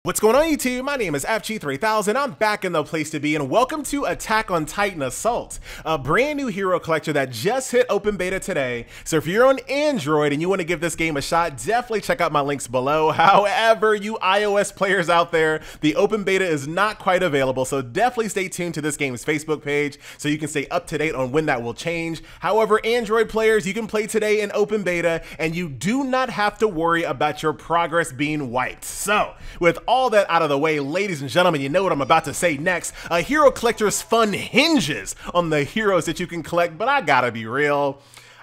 What's going on YouTube? My name is FG3000, I'm back in the place to be, and welcome to Attack on Titan Assault, a brand new hero collector that just hit open beta today. So if you're on Android and you want to give this game a shot, definitely check out my links below. However, you iOS players out there, the open beta is not quite available, so definitely stay tuned to this game's Facebook page so you can stay up to date on when that will change. However, Android players, you can play today in open beta, and you do not have to worry about your progress being wiped. So, with all that out of the way, ladies and gentlemen, you know what I'm about to say next. A hero collector's fun hinges on the heroes that you can collect, but I gotta be real.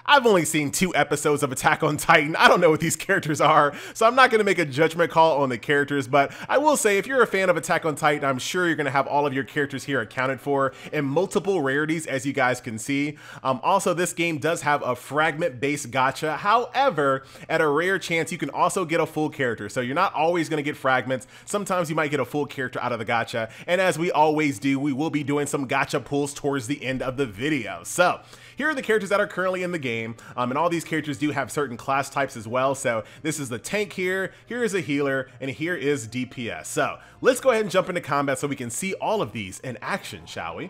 I've only seen 2 episodes of Attack on Titan. I don't know what these characters are, so I'm not going to make a judgment call on the characters, but I will say if you're a fan of Attack on Titan, I'm sure you're going to have all of your characters here accounted for in multiple rarities, as you guys can see. Also, this game does have a fragment-based gacha. However, at a rare chance, you can also get a full character, so you're not always going to get fragments. Sometimes you might get a full character out of the gacha, and as we always do, we will be doing some gacha pulls towards the end of the video. So, here are the characters that are currently in the game, and all these characters do have certain class types as well. So this is the tank here is a healer, and here is DPS. So let's go ahead and jump into combat so we can see all of these in action, shall we?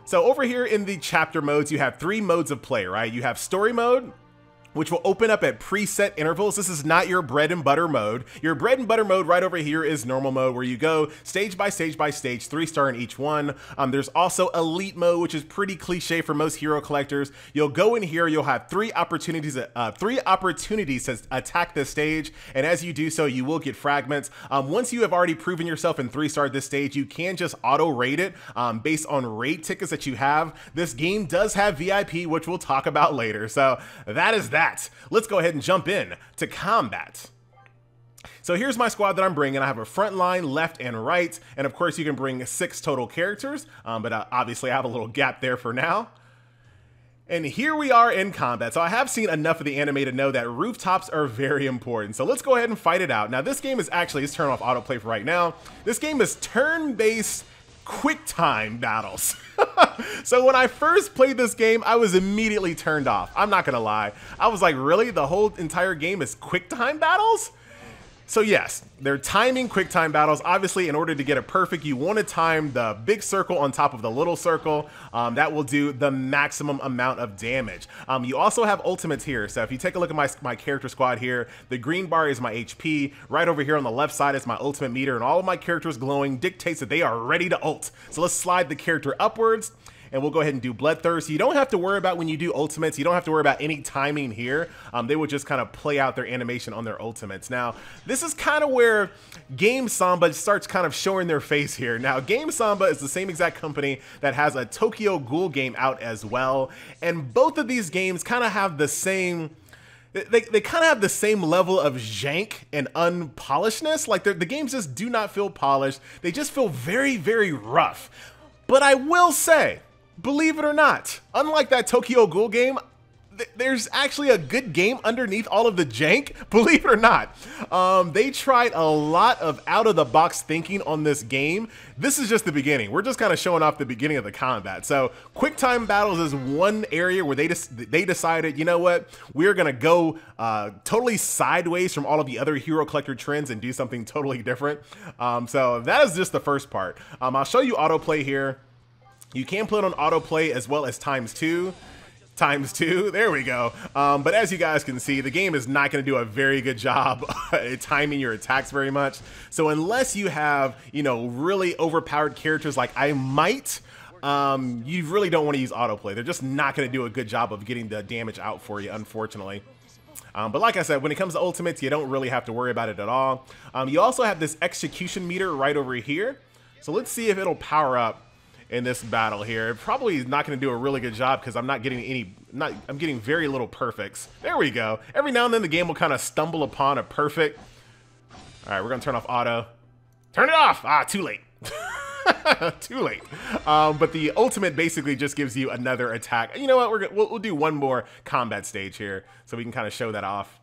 So over here in the chapter modes, you have 3 modes of play, right? You have story mode, which will open up at preset intervals. This is not your bread and butter mode. Your bread and butter mode right over here is normal mode, where you go stage by stage by stage, 3-star in each one. There's also elite mode, which is pretty cliche for most hero collectors. You'll go in here, you'll have 3 opportunities to attack this stage, and as you do so, you will get fragments. Once you have already proven yourself in 3-star this stage, you can just auto raid it based on raid tickets that you have. This game does have VIP, which we'll talk about later. So that is that. Let's go ahead and jump in to combat. So here's my squad that I'm bringing. I have a front line, left and right, and of course you can bring 6 total characters, but obviously I have a little gap there for now. And here we are in combat. So I have seen enough of the anime to know that rooftops are very important. So let's go ahead and fight it out. Now this game is actually, let's turn off autoplay for right now. This game is turn-based Quicktime Battles. So when I first played this game, I was immediately turned off. I'm not gonna lie. I was like, really? The whole entire game is Quicktime Battles? So yes, they're timing Quicktime Battles. Obviously, in order to get it perfect, you want to time the big circle on top of the little circle. That will do the maximum amount of damage. You also have ultimates here. So if you take a look at my character squad here, the green bar is my HP. Right over here on the left side is my ultimate meter, and all of my characters glowing dictates that they are ready to ult. So let's slide the character upwards, and we'll go ahead and do Bloodthirst. You don't have to worry about when you do ultimates. You don't have to worry about any timing here. They will just kind of play out their animation on their ultimates. Now, this is kind of where Game Samba starts kind of showing their face here. Now, Game Samba is the same exact company that has a Tokyo Ghoul game out as well. And both of these games kind of have the same... They kind of have the same level of jank and unpolishedness. Like, the games just do not feel polished. They just feel very, very rough. But I will say, believe it or not, unlike that Tokyo Ghoul game, there's actually a good game underneath all of the jank, believe it or not. They tried a lot of out-of-the-box thinking on this game. This is just the beginning. We're just kind of showing off the beginning of the combat. So Quicktime Battles is one area where they decided, you know what, we're gonna go totally sideways from all of the other hero collector trends and do something totally different. So that is just the first part. I'll show you autoplay here. You can play it on autoplay as well as ×2. ×2, there we go. But as you guys can see, the game is not going to do a very good job at timing your attacks very much. So unless you have, you know, really overpowered characters like I might, you really don't want to use autoplay. They're just not going to do a good job of getting the damage out for you, unfortunately. But like I said, when it comes to ultimates, you don't really have to worry about it at all. You also have this execution meter right over here. So let's see if it'll power up in this battle here. It probably is not going to do a really good job because I'm not getting I'm getting very little perfects. There we go. Every now and then the game will kind of stumble upon a perfect. All right, we're going to turn off auto. Turn it off! Ah, too late. Too late. But the ultimate basically just gives you another attack. You know what? We'll do one more combat stage here so we can kind of show that off.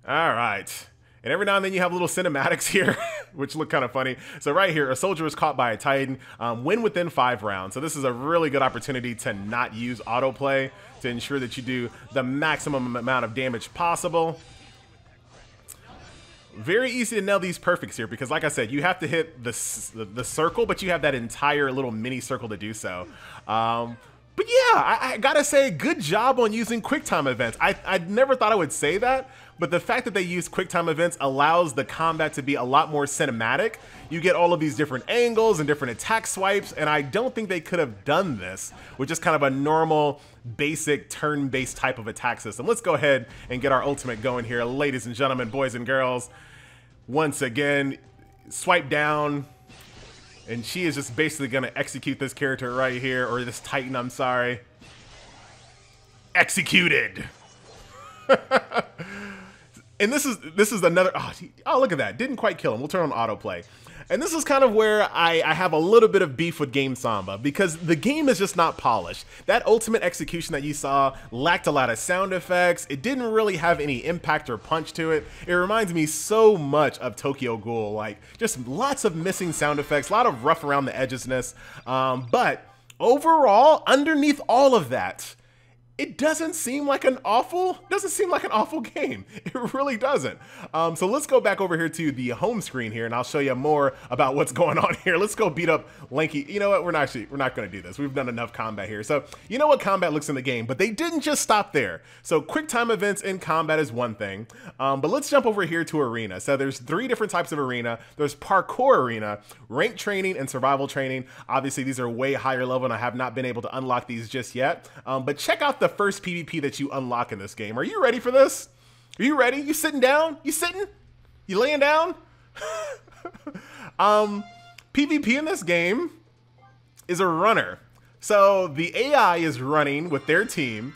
All right. And every now and then you have little cinematics here, which look kind of funny. So right here, a soldier is caught by a Titan, win within 5 rounds. So this is a really good opportunity to not use autoplay to ensure that you do the maximum amount of damage possible. Very easy to nail these perfects here because, like I said, you have to hit the circle, but you have that entire little mini circle to do so. But yeah, I gotta say, good job on using QuickTime events. I never thought I would say that, but the fact that they use QuickTime events allows the combat to be a lot more cinematic. You get all of these different angles and different attack swipes, and I don't think they could have done this with just kind of a normal, basic, turn-based type of attack system. Let's go ahead and get our ultimate going here, ladies and gentlemen, boys and girls. Once again, swipe down, and she is just basically going to execute this character right here, or this Titan, I'm sorry. Executed! And this is another, oh, look at that, didn't quite kill him. We'll turn on autoplay. And this is kind of where I have a little bit of beef with Game Samba, because the game is just not polished. That ultimate execution that you saw lacked a lot of sound effects. It didn't really have any impact or punch to it. It reminds me so much of Tokyo Ghoul, like just lots of missing sound effects, a lot of rough around the edgesness. But overall, underneath all of that, it doesn't seem like an awful game. It really doesn't. So let's go back over here to the home screen here, and I'll show you more about what's going on here. Let's go beat up Lanky. You know what? We're not going to do this. We've done enough combat here. So you know what combat looks in the game, but they didn't just stop there. So quick time events in combat is one thing, but let's jump over here to arena. So there's 3 different types of arena. There's parkour arena, rank training, and survival training. Obviously, these are way higher level, and I have not been able to unlock these just yet. But check out the first PvP that you unlock in this game. Are you ready for this? Are you ready? You sitting down? You sitting? You laying down? PvP in this game is a runner. So the AI is running with their team.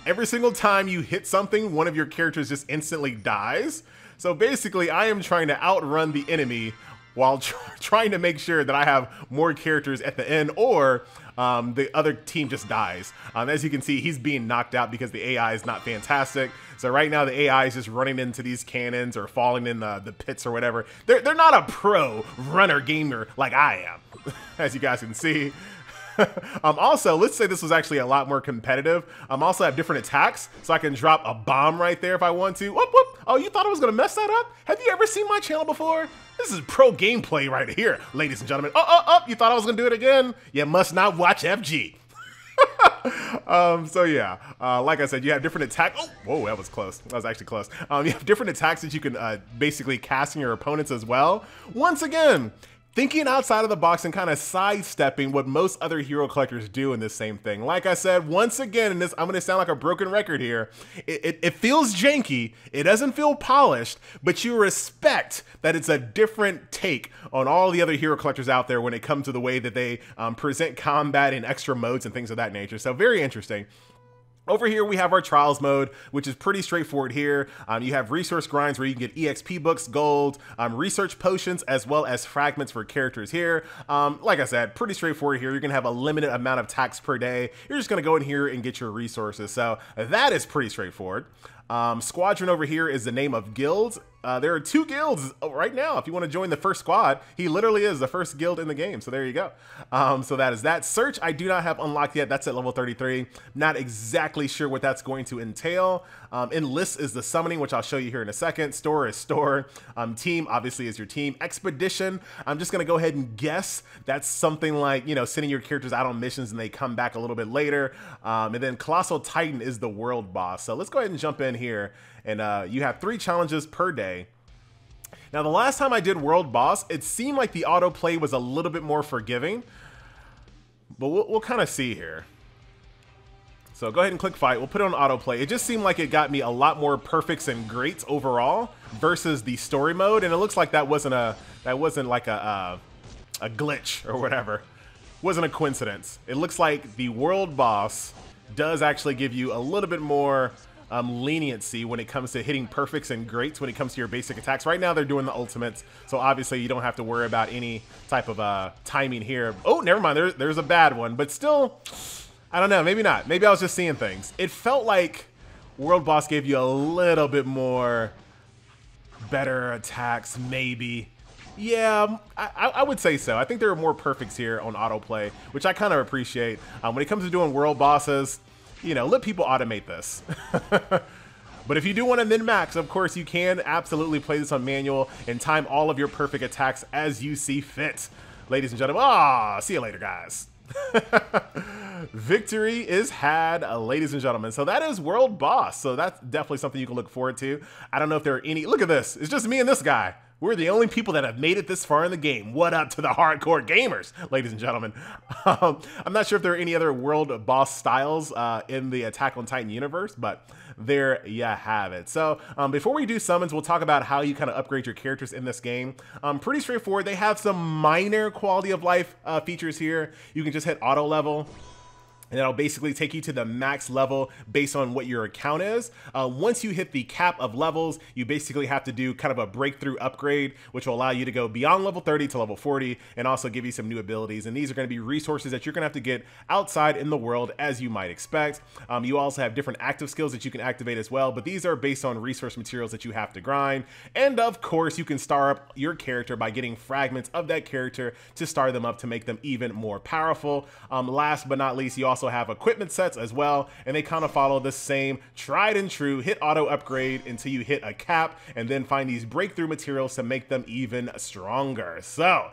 Every single time you hit something, one of your characters just instantly dies. So basically, I am trying to outrun the enemy while trying to make sure that I have more characters at the end, or the other team just dies. As you can see, he's being knocked out because the AI is not fantastic. So right now the AI is just running into these cannons or falling in the pits or whatever. They're not a pro runner gamer like I am, as you guys can see. Also, let's say this was actually a lot more competitive. Also have different attacks, so I can drop a bomb right there if I want to. Whoop, whoop. Oh, you thought I was gonna mess that up? Have you ever seen my channel before? This is pro gameplay right here, ladies and gentlemen. You thought I was gonna do it again? You must not watch FG. So yeah, like I said, you have different attacks. Oh, whoa, that was close. That was actually close. You have different attacks that you can basically cast in your opponents as well. Once again, thinking outside of the box and kind of sidestepping what most other hero collectors do in this same thing. Like I said, once again, in this, I'm going to sound like a broken record here. It feels janky. It doesn't feel polished, but you respect that it's a different take on all the other hero collectors out there when it comes to the way that they present combat and extra modes and things of that nature. So very interesting. Over here, we have our trials mode, which is pretty straightforward here. You have resource grinds where you can get EXP books, gold, research potions, as well as fragments for characters here. Like I said, pretty straightforward here. You're gonna have a limited amount of tax per day. You're just gonna go in here and get your resources. So that is pretty straightforward. Squadron over here is the name of guilds. There are 2 guilds right now. If you want to join the first squad, he literally is the first guild in the game. So there you go. So that is that. Search, I do not have unlocked yet. That's at level 33. Not exactly sure what that's going to entail. Enlist is the summoning, which I'll show you here in a second. Store is store. Team, obviously, is your team. Expedition, I'm just going to go ahead and guess that's something like, you know, sending your characters out on missions and they come back a little bit later. And then Colossal Titan is the world boss. So let's go ahead and jump in here. And you have 3 challenges per day. Now, the last time I did World Boss, it seemed like the autoplay was a little bit more forgiving. But we'll kind of see here. So go ahead and click fight. We'll put it on autoplay. It just seemed like it got me a lot more perfects and greats overall versus the story mode. And it looks like that wasn't like a glitch or whatever. Wasn't a coincidence. It looks like the World Boss does actually give you a little bit more leniency when it comes to hitting perfects and greats when it comes to your basic attacks. Right now they're doing the ultimates, so obviously you don't have to worry about any type of timing here. Oh, never mind, there's a bad one, but still, I don't know, maybe not. Maybe I was just seeing things. It felt like World Boss gave you a little bit more better attacks, maybe. Yeah, I would say so. I think there are more perfects here on autoplay, which I kind of appreciate. When it comes to doing world bosses, you know, let people automate this. But if you do want to min-max, of course, you can absolutely play this on manual and time all of your perfect attacks as you see fit. Ladies and gentlemen, see you later, guys. Victory is had, ladies and gentlemen. So that is World Boss. So that's definitely something you can look forward to. I don't know if there are any. Look at this. It's just me and this guy. We're the only people that have made it this far in the game. What up to the hardcore gamers, ladies and gentlemen. I'm not sure if there are any other World Boss styles in the Attack on Titan universe, but there you have it. So before we do summons, we'll talk about how you kind of upgrade your characters in this game. Pretty straightforward. They have some minor quality of life features here. You can just hit auto level, and that'll basically take you to the max level based on what your account is. Once you hit the cap of levels, you basically have to do kind of a breakthrough upgrade, which will allow you to go beyond level 30 to level 40 and also give you some new abilities. And these are going to be resources that you're going to have to get outside in the world, as you might expect. You also have different active skills that you can activate as well, but these are based on resource materials that you have to grind. And of course, you can star up your character by getting fragments of that character to star them up to make them even more powerful. Last but not least, you also have equipment sets as well, and they kind of follow the same tried and true hit auto upgrade until you hit a cap, and then find these breakthrough materials to make them even stronger. So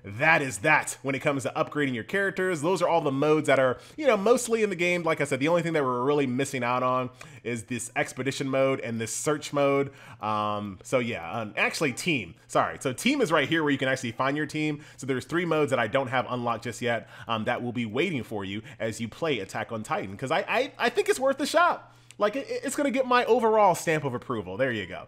that is that when it comes to upgrading your characters. Those are all the modes that are, you know, mostly in the game. Like I said, the only thing that we're really missing out on is this expedition mode and this search mode. So yeah, actually team, sorry. So team is right here where you can actually find your team. So there's 3 modes that I don't have unlocked just yet that will be waiting for you as you play Attack on Titan, because I think it's worth the shot. Like, it's going to get my overall stamp of approval. There you go.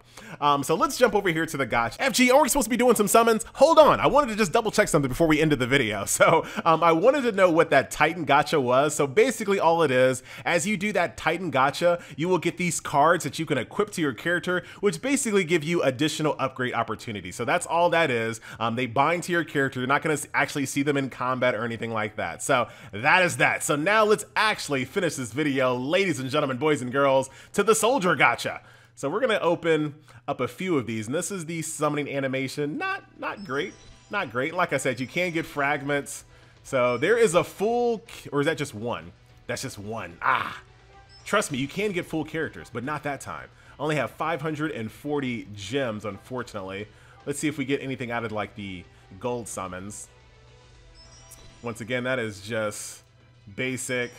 So let's jump over here to the Gacha. FG, aren't we supposed to be doing some summons? Hold on. I wanted to just double check something before we ended the video. So I wanted to know what that Titan Gacha was. So basically all it is, as you do that Titan Gacha, you will get these cards that you can equip to your character, which basically give you additional upgrade opportunities. So that's all that is. They bind to your character. You're not going to actually see them in combat or anything like that. So that is that. So now let's actually finish this video, ladies and gentlemen, boys and girls, to the Soldier Gacha. So we're gonna open up a few of these, and this is the summoning animation. Not great. Like I said, you can get fragments. So there is a full, or is that just one? That's just one. Trust me, you can get full characters, but not that time. I only have 540 gems, unfortunately. Let's see if we get anything out of like the gold summons. Once again, that is just basic.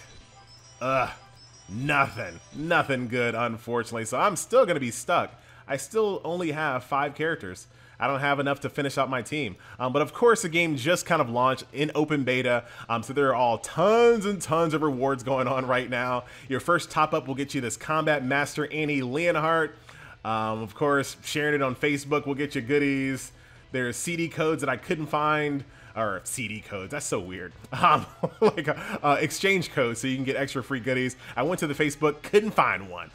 Nothing good, unfortunately. So I'm still going to be stuck. I still only have 5 characters. I don't have enough to finish out my team. But of course, the game just kind of launched in open beta. So there are all tons and tons of rewards going on right now. Your first top up will get you this Combat Master Annie Leonhardt. Of course, sharing it on Facebook will get you goodies. There's CD codes that I couldn't find. Or CD codes, that's so weird. Like exchange codes so you can get extra free goodies. I went to the Facebook, couldn't find one.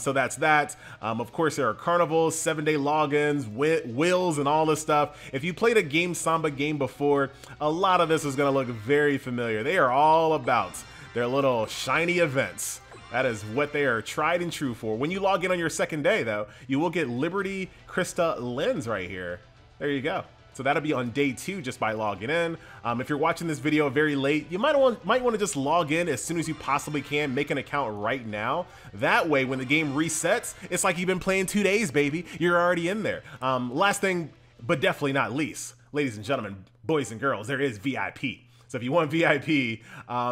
So that's that. Of course, there are carnivals, 7-day logins, wills, and all this stuff. If you played a Game Samba game before, a lot of this is gonna look very familiar. They are all about their little shiny events. That is what they are tried and true for. When you log in on your second day, though, you will get Liberty Krista Lens right here. There you go. So that'll be on day 2 just by logging in. If you're watching this video very late, you might want to just log in as soon as you possibly can. Make an account right now. That way, when the game resets, it's like you've been playing 2 days, baby. You're already in there. Last thing, but definitely not least, ladies and gentlemen, boys and girls, there is VIP. So if you want VIP,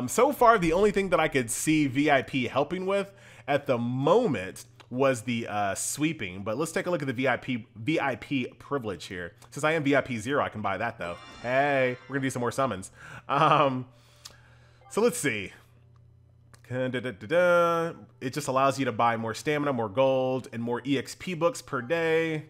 so far the only thing that I could see VIP helping with at the moment was the sweeping, but let's take a look at the VIP privilege here. Since I am VIP 0, I can buy that though. Hey, we're gonna do some more summons. So let's see. It just allows you to buy more stamina, more gold, and more EXP books per day.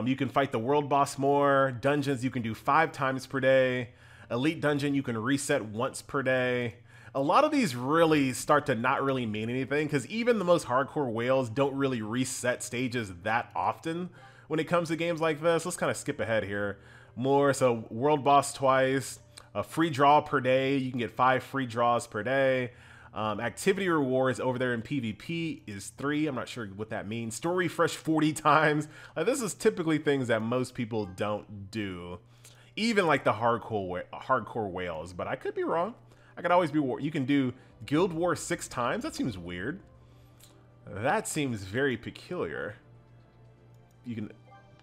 You can fight the world boss more. Dungeons you can do 5 times per day. Elite dungeon you can reset once per day. A lot of these really start to not really mean anything, because even the most hardcore whales don't really reset stages that often when it comes to games like this. Let's kind of skip ahead here. More, so world boss twice, a free draw per day. You can get 5 free draws per day. Activity rewards over there in PvP is 3. I'm not sure what that means. Store refresh 40 times. This is typically things that most people don't do. Even like the hardcore whales, but I could be wrong. I could always be war. You can do Guild War 6 times. That seems weird. That seems very peculiar. You can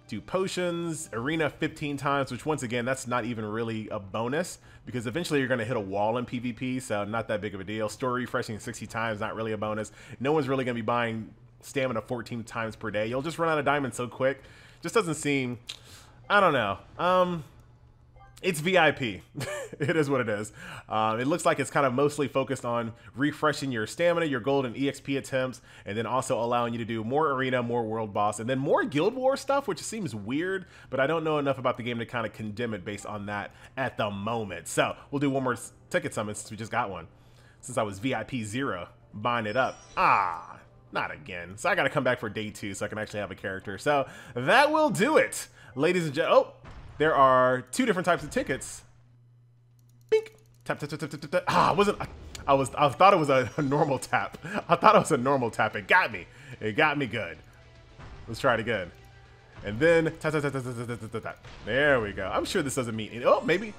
do potions, arena 15 times, which once again, that's not even really a bonus because eventually you're going to hit a wall in PvP, so not that big of a deal. Store refreshing 60 times, not really a bonus. No one's really going to be buying stamina 14 times per day. You'll just run out of diamonds so quick. Just doesn't seem, I don't know. It's VIP. It is what it is. It looks like it's kind of mostly focused on refreshing your stamina, your gold and EXP attempts, and then also allowing you to do more arena, more world boss, and then more Guild War stuff, which seems weird, but I don't know enough about the game to kind of condemn it based on that at the moment. So we'll do one more ticket summon since we just got one. Since I was VIP 0, buying it up. Not again. So I got to come back for day 2 so I can actually have a character. So that will do it, ladies and gentlemen. Oh, there are 2 different types of tickets. Bink. Tap, tap, tap, tap, tap, tap. I thought it was a normal tap. I thought it was a normal tap. It got me. It got me good. Let's try it again. And then tap, tap, tap, tap, tap, tap, tap, tap. There we go. I'm sure this doesn't mean oh, maybe.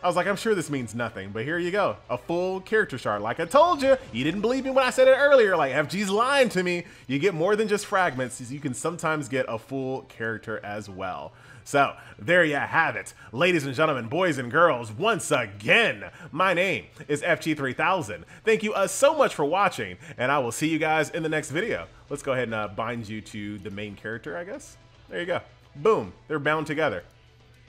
I was like, I'm sure this means nothing, but here you go. A full character shard. Like I told you, you didn't believe me when I said it earlier. Like, FG's lying to me. You get more than just fragments. You can sometimes get a full character as well. So, there you have it. Ladies and gentlemen, boys and girls, once again, my name is FG3000. Thank you so much for watching, and I will see you guys in the next video. Let's go ahead and bind you to the main character, I guess. There you go. Boom. They're bound together.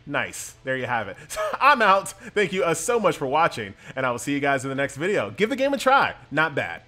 Nice. There you have it. I'm out. Thank you so much for watching, and I will see you guys in the next video. Give the game a try. Not bad.